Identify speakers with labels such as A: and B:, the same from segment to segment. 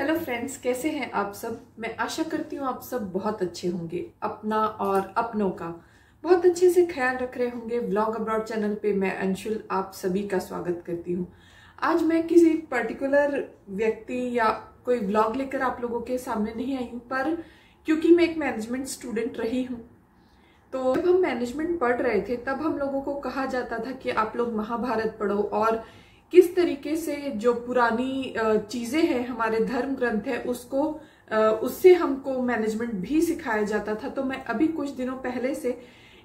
A: Hello friends, कैसे हैं आप सब। मैं आशा करती हूँ आप सब बहुत अच्छे होंगे, अपना और अपनों का बहुत अच्छे से ख्याल रख रहे होंगे। व्लॉग अब्रॉड चैनल पे मैं अंशुल आप सभी का स्वागत करती हूँ। आज मैं किसी पर्टिकुलर व्यक्ति या कोई व्लॉग लेकर आप लोगों के सामने नहीं आई हूँ, पर क्योंकि मैं एक मैनेजमेंट स्टूडेंट रही हूँ, तो जब हम मैनेजमेंट पढ़ रहे थे तब हम लोगों को कहा जाता था कि आप लोग महाभारत पढ़ो और किस तरीके से जो पुरानी चीजें हैं, हमारे धर्म ग्रंथ है, उससे हमको मैनेजमेंट भी सिखाया जाता था। तो मैं अभी कुछ दिनों पहले से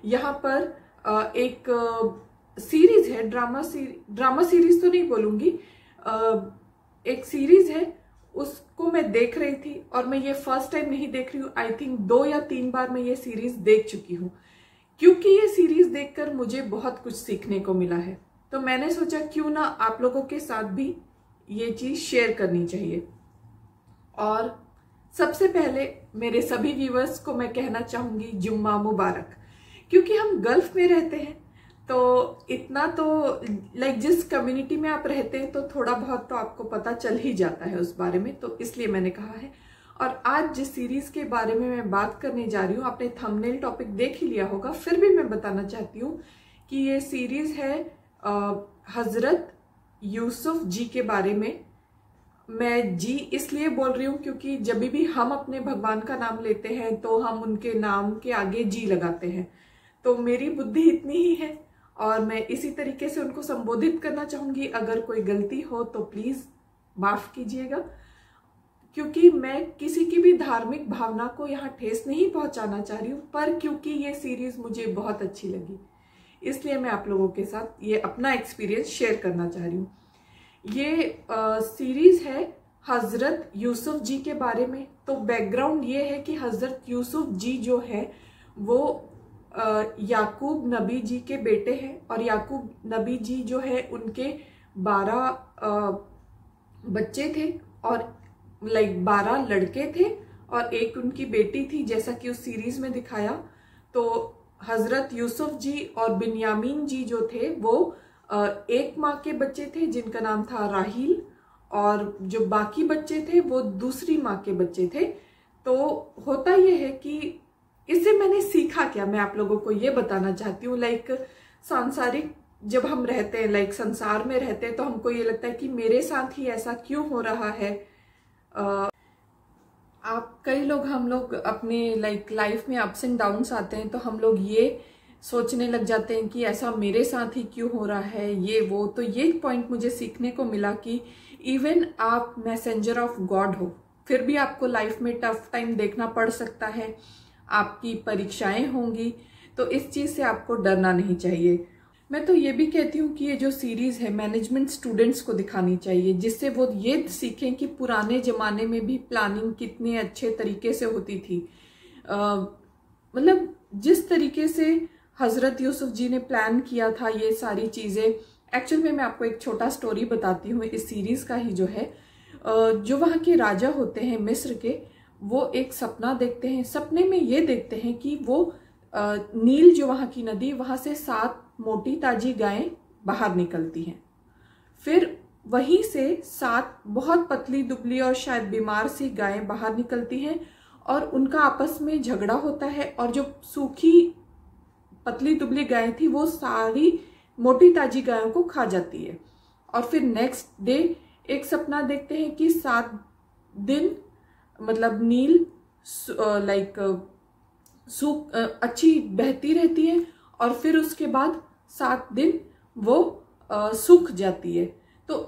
A: यहाँ पर एक सीरीज है, ड्रामा सीरीज तो नहीं बोलूंगी, एक सीरीज है, उसको मैं देख रही थी। और मैं ये फर्स्ट टाइम नहीं देख रही हूँ, आई थिंक 2 या 3 बार मैं ये सीरीज देख चुकी हूँ, क्योंकि ये सीरीज देखकर मुझे बहुत कुछ सीखने को मिला है। तो मैंने सोचा क्यों ना आप लोगों के साथ भी ये चीज शेयर करनी चाहिए। और सबसे पहले मेरे सभी व्यूअर्स को मैं कहना चाहूंगी जुम्मा मुबारक, क्योंकि हम गल्फ में रहते हैं तो इतना तो जिस कम्युनिटी में आप रहते हैं तो थोड़ा बहुत तो आपको पता चल ही जाता है उस बारे में, तो इसलिए मैंने कहा है। और आज जिस सीरीज के बारे में मैं बात करने जा रही हूँ, आपने थंबनेल टॉपिक देख ही लिया होगा, फिर भी मैं बताना चाहती हूँ कि ये सीरीज है हजरत यूसुफ जी के बारे में। मैं जी इसलिए बोल रही हूँ क्योंकि जब भी हम अपने भगवान का नाम लेते हैं तो हम उनके नाम के आगे जी लगाते हैं, तो मेरी बुद्धि इतनी ही है और मैं इसी तरीके से उनको संबोधित करना चाहूंगी। अगर कोई गलती हो तो प्लीज माफ कीजिएगा, क्योंकि मैं किसी की भी धार्मिक भावना को यहाँ ठेस नहीं पहुंचाना चाह रही हूँ, पर क्योंकि ये सीरीज मुझे बहुत अच्छी लगी इसलिए मैं आप लोगों के साथ ये अपना एक्सपीरियंस शेयर करना चाह रही हूँ। ये सीरीज है हजरत यूसुफ जी के बारे में। तो बैकग्राउंड ये है कि हजरत यूसुफ जी जो है वो याकूब नबी जी के बेटे हैं, और याकूब नबी जी जो है उनके 12 बच्चे थे, और 12 लड़के थे और एक उनकी बेटी थी, जैसा कि उस सीरीज में दिखाया। तो हजरत यूसुफ जी और बिन्यामीन जी जो थे वो एक माँ के बच्चे थे जिनका नाम था राहील, और जो बाकी बच्चे थे वो दूसरी माँ के बच्चे थे। तो होता यह है कि इससे मैंने सीखा क्या, मैं आप लोगों को ये बताना चाहती हूँ। सांसारिक जब हम रहते हैं, संसार में रहते हैं, तो हमको ये लगता है कि मेरे साथ ही ऐसा क्यों हो रहा है। हम लोग अपने लाइफ में अप्स एंड डाउन्स आते हैं तो हम लोग ये सोचने लग जाते हैं कि ऐसा मेरे साथ ही क्यों हो रहा है, ये वो। तो ये पॉइंट मुझे सीखने को मिला कि इवन आप मैसेंजर ऑफ गॉड हो, फिर भी आपको लाइफ में टफ टाइम देखना पड़ सकता है, आपकी परीक्षाएं होंगी, तो इस चीज से आपको डरना नहीं चाहिए। मैं तो ये भी कहती हूँ कि ये जो सीरीज है मैनेजमेंट स्टूडेंट्स को दिखानी चाहिए, जिससे वो ये सीखें कि पुराने जमाने में भी प्लानिंग कितने अच्छे तरीके से होती थी। जिस तरीके से हजरत यूसुफ जी ने प्लान किया था ये सारी चीजें। एक्चुअल में मैं आपको एक छोटा स्टोरी बताती हूँ इस सीरीज का ही, जो है जो वहाँ के राजा होते हैं मिस्र के, वो एक सपना देखते हैं। सपने में ये देखते हैं कि वो नील जो वहाँ की नदी, वहां से 7 मोटी ताजी गायें बाहर निकलती हैं। फिर वहीं से 7 बहुत पतली दुबली और शायद बीमार सी गायें बाहर निकलती हैं, और उनका आपस में झगड़ा होता है, और जो सूखी पतली दुबली गायें थी वो सारी मोटी ताजी गायों को खा जाती है। और फिर नेक्स्ट डे एक सपना देखते हैं कि 7 दिन नील सूख अच्छी बहती रहती है, और फिर उसके बाद 7 दिन वो सूख जाती है। तो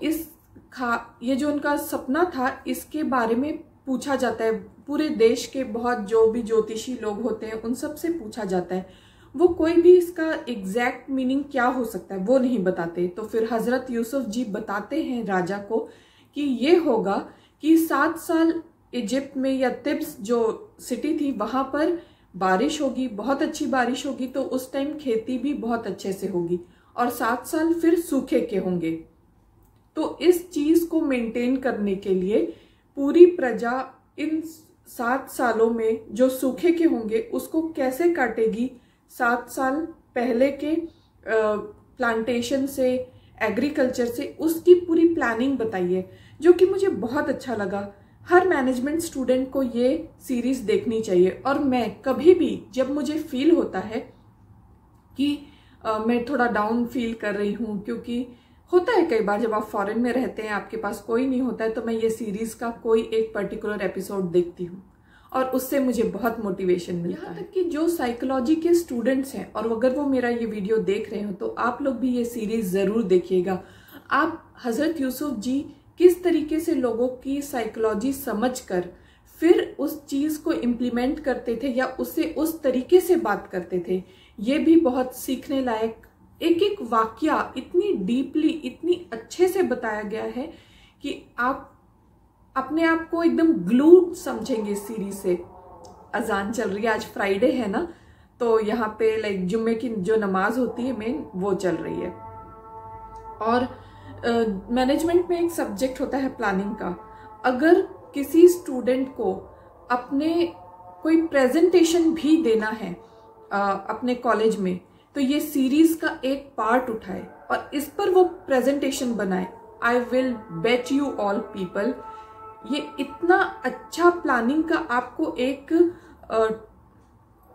A: ये जो उनका सपना था इसके बारे में पूछा जाता है, पूरे देश के बहुत जो भी ज्योतिषी लोग होते हैं उन सब से पूछा जाता है। वो कोई भी इसका एग्जैक्ट मीनिंग क्या हो सकता है वो नहीं बताते। तो फिर हजरत यूसुफ जी बताते हैं राजा को कि ये होगा कि 7 साल इजिप्ट में या तिब्स जो सिटी थी वहां पर बारिश होगी, बहुत अच्छी बारिश होगी, तो उस टाइम खेती भी बहुत अच्छे से होगी, और 7 साल फिर सूखे के होंगे। तो इस चीज को मेंटेन करने के लिए पूरी प्रजा इन 7 सालों में जो सूखे के होंगे उसको कैसे काटेगी, 7 साल पहले के प्लांटेशन से, एग्रीकल्चर से, उसकी पूरी प्लानिंग बताइए, जो कि मुझे बहुत अच्छा लगा। हर मैनेजमेंट स्टूडेंट को ये सीरीज देखनी चाहिए। और मैं कभी भी जब मुझे फील होता है कि मैं थोड़ा डाउन फील कर रही हूँ, क्योंकि होता है कई बार जब आप फॉरेन में रहते हैं, आपके पास कोई नहीं होता है, तो मैं ये सीरीज का कोई एक पर्टिकुलर एपिसोड देखती हूँ और उससे मुझे बहुत मोटिवेशन मिलता है। यहाँ तक कि जो साइकोलॉजी के स्टूडेंट्स हैं और अगर वो मेरा ये वीडियो देख रहे हो तो आप लोग भी ये सीरीज जरूर देखिएगा। आप हजरत यूसुफ जी किस तरीके से लोगों की साइकोलॉजी समझकर फिर उस चीज को इम्प्लीमेंट करते थे या उससे उस तरीके से बात करते थे, ये भी बहुत सीखने लायक। एक एक वाकया इतनी डीपली, इतनी अच्छे से बताया गया है कि आप अपने आप को एकदम ग्लूड समझेंगे इस सीरीज से। अजान चल रही है, आज फ्राइडे है ना, तो यहाँ पे लाइक जुम्मे की जो नमाज होती है मेन, वो चल रही है। और मैनेजमेंट में एक सब्जेक्ट होता है प्लानिंग का। अगर किसी स्टूडेंट को अपने कोई प्रेजेंटेशन भी देना है अपने कॉलेज में, तो ये सीरीज का एक पार्ट उठाए और इस पर वो प्रेजेंटेशन बनाए। I will bet you all people, ये इतना अच्छा प्लानिंग का आपको एक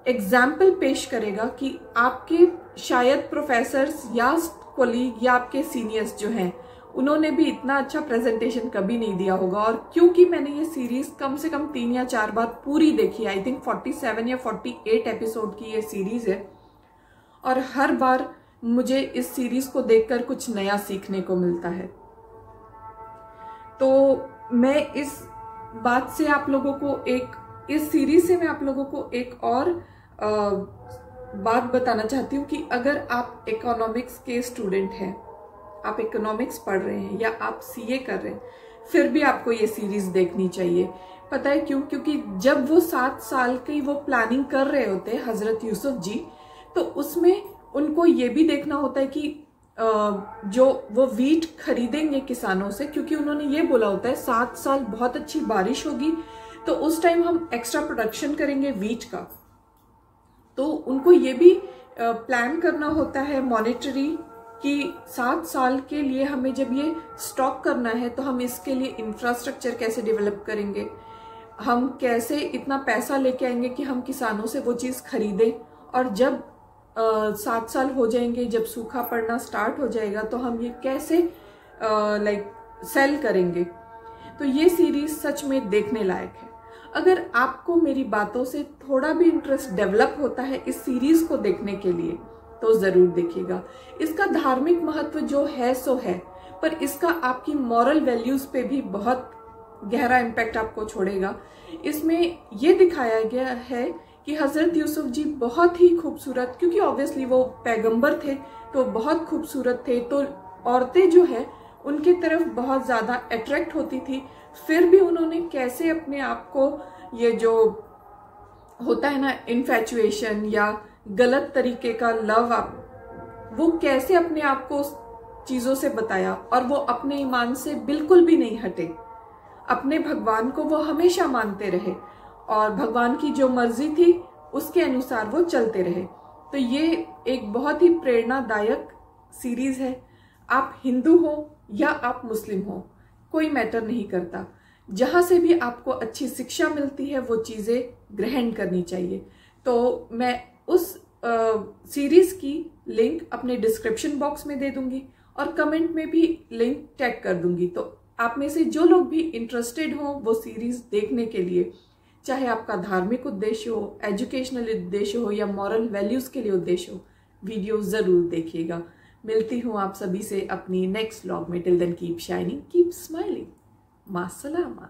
A: एग्जाम्पल पेश करेगा कि आपके शायद प्रोफेसर्स या कोलीग या आपके सीनियर्स जो हैं उन्होंने भी इतना अच्छा प्रेजेंटेशन कभी नहीं दिया होगा। और क्योंकि मैंने ये सीरीज कम से कम 3 या 4 बार पूरी देखी, आई थिंक 47 या 48 एपिसोड की ये सीरीज है, और हर बार मुझे इस सीरीज को देखकर कुछ नया सीखने को मिलता है। तो मैं इस बात से आप लोगों को इस सीरीज से मैं आप लोगों को एक और बात बताना चाहती हूँ कि अगर आप इकोनॉमिक्स के स्टूडेंट हैं, आप इकोनॉमिक्स पढ़ रहे हैं या आप सीए कर रहे हैं, फिर भी आपको ये सीरीज देखनी चाहिए। पता है क्यों? क्योंकि जब वो 7 साल की वो प्लानिंग कर रहे होते हैं हजरत यूसुफ जी, तो उसमें उनको ये भी देखना होता है कि जो वो वीट खरीदेंगे किसानों से, क्योंकि उन्होंने ये बोला होता है 7 साल बहुत अच्छी बारिश होगी तो उस टाइम हम एक्स्ट्रा प्रोडक्शन करेंगे वीट का। तो उनको ये भी प्लान करना होता है मॉनेटरी कि 7 साल के लिए हमें जब ये स्टॉक करना है तो हम इसके लिए इंफ्रास्ट्रक्चर कैसे डेवलप करेंगे, हम कैसे इतना पैसा लेके आएंगे कि हम किसानों से वो चीज़ खरीदें, और जब 7 साल हो जाएंगे, जब सूखा पड़ना स्टार्ट हो जाएगा, तो हम ये कैसे सेल करेंगे। तो ये सीरीज सच में देखने लायक है। अगर आपको मेरी बातों से थोड़ा भी इंटरेस्ट डेवलप होता है इस सीरीज को देखने के लिए, तो जरूर देखिएगा। इसका धार्मिक महत्व जो है सो है, पर इसका आपकी मॉरल वैल्यूज पे भी बहुत गहरा इम्पैक्ट आपको छोड़ेगा। इसमें यह दिखाया गया है कि हजरत यूसुफ जी बहुत ही खूबसूरत, क्योंकि ऑब्वियसली वो पैगंबर थे तो बहुत खूबसूरत थे, तो औरतें जो है उनके तरफ बहुत ज्यादा अट्रैक्ट होती थी। फिर भी उन्होंने कैसे अपने आप को, ये जो होता है ना इन्फैचुएशन या गलत तरीके का लव, वो कैसे अपने आप को उस चीजों से बताया, और वो अपने ईमान से बिल्कुल भी नहीं हटे। अपने भगवान को वो हमेशा मानते रहे और भगवान की जो मर्जी थी उसके अनुसार वो चलते रहे। तो ये एक बहुत ही प्रेरणादायक सीरीज है। आप हिंदू हो या आप मुस्लिम हो, कोई मैटर नहीं करता, जहां से भी आपको अच्छी शिक्षा मिलती है वो चीजें ग्रहण करनी चाहिए। तो मैं उस सीरीज की लिंक अपने डिस्क्रिप्शन बॉक्स में दे दूंगी और कमेंट में भी लिंक टैग कर दूंगी। तो आप में से जो लोग भी इंटरेस्टेड हो वो सीरीज देखने के लिए, चाहे आपका धार्मिक उद्देश्य हो, एजुकेशनल उद्देश्य हो या मॉरल वैल्यूज के लिए उद्देश्य हो, वीडियो जरूर देखिएगा। मिलती हूँ आप सभी से अपनी नेक्स्ट व्लॉग में। Till then keep shining, keep smiling, मास्सलामा।